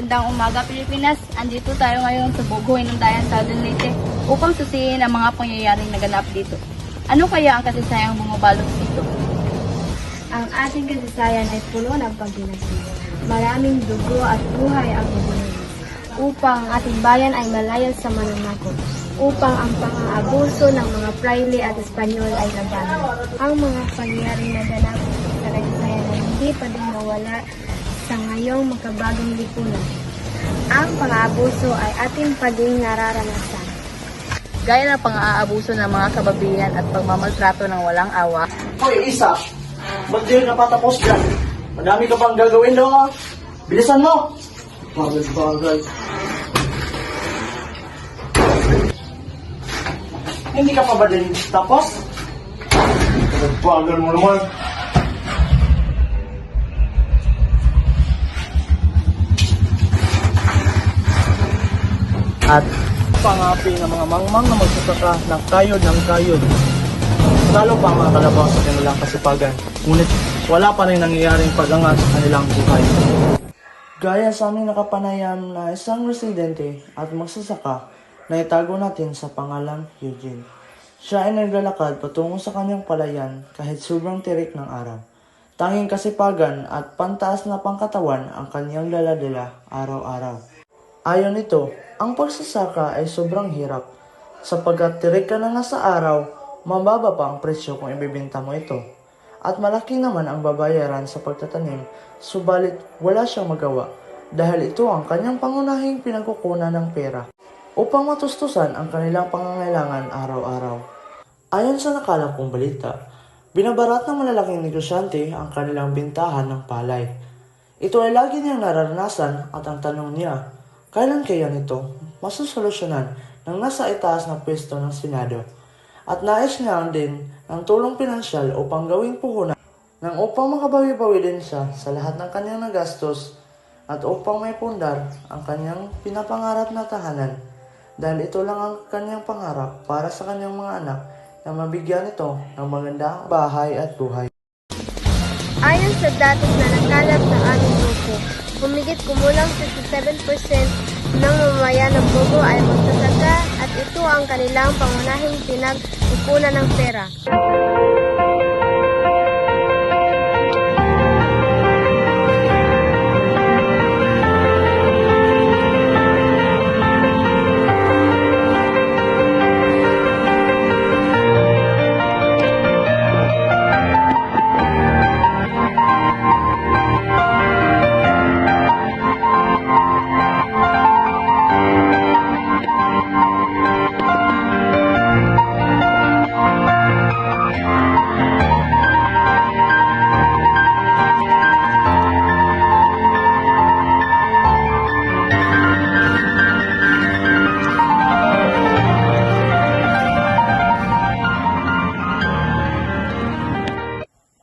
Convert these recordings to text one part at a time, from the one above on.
Magandang umaga, Pilipinas. Andito tayo ngayon sa Bogo, Inundayan, Southern Leyte upang susihin ang mga pangyayaring naganap dito. Ano kaya ang kasaysayan bumabalot dito? Ang ating kasaysayan ay puno ng paghinasi. Maraming dugo at buhay ang nabuhay upang ang ating bayan ay malaya sa mananakop, upang ang pang-aabuso ng mga praile at Espanyol ay labanan. Ang mga pangyayaring naganap sa kasaysayan ay hindi pa din mawala sa ngayong makabagong lipunan. Ang pang-aabuso ay ating pa din nararanasan. Gaya ng pang-aabuso ng mga kababayan at pagmamaltrato ng walang awa. Hoy, Isa! Ba't di napatapos dyan? Madami ka pang gagawin doon. Bilisan mo! Bagay-bagay. Hindi ka pa ba din tapos? Bagay mo naman. At pangapi ng mga mangmang na magsasaka ng kayod. Lalo pa ang mga kalabaw sa kanilang kasipagan, ngunit wala pa rin nangyayaring pag-angat sa kanilang buhay. Gaya sa aming nakapanayam na isang residente at magsasaka na itago natin sa pangalang Eugene. Siya ay naglalakad patungo sa kanyang palayan kahit sobrang tirik ng araw. Tanging kasipagan at pantaas na pangkatawan ang kanyang daladala araw-araw. Ayon nito, ang pagsasaka ay sobrang hirap sapagkat tirik ka na nga sa araw, mababa pa ang presyo kung ibibenta mo ito. At malaki naman ang babayaran sa pagtatanim, subalit wala siyang magawa dahil ito ang kanyang pangunahing pinagkukunan ng pera upang matustusan ang kanilang pangangailangan araw-araw. Ayon sa nakalap kong balita, binabarat ng malalaking negosyante ang kanilang bintahan ng palay. Ito ay lagi niyang nararanasan at ang tanong niya, kailan kaya nito masusolusyonan ng nasa itaas na pwesto ng Senado? At nais niya din ng tulong pinansyal upang gawing puhunan nang upang makabawi-bawi din siya sa lahat ng kanyang nagastos at upang may pundar ang kanyang pinapangarap na tahanan dahil ito lang ang kanyang pangarap para sa kanyang mga anak na mabigyan ito ng magandang bahay at buhay. Ayon sa datos na nakalap ng aming grupo, humigit kumulang 57% ng mamamayan ng Bogo ay magsasaka at ito ang kanilang pangunahing pinagkukunan ng pera.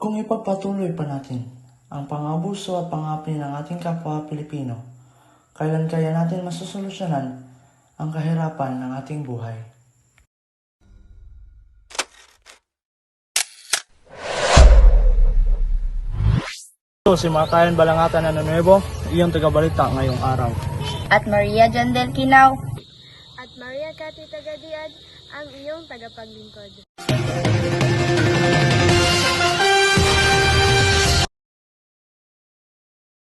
Kung ipagpatuloy pa natin ang pang-abuso at pang-api ng ating kapwa Pilipino, kailan kaya natin masusolusyonan ang kahirapan ng ating buhay? Ito si Matayan Balangatan na Nuevo, iyong tagabalita ngayong araw. At Maria Jandel Kinaw. At Maria Cathy Tagadiad, ang iyong tagapaglingkod.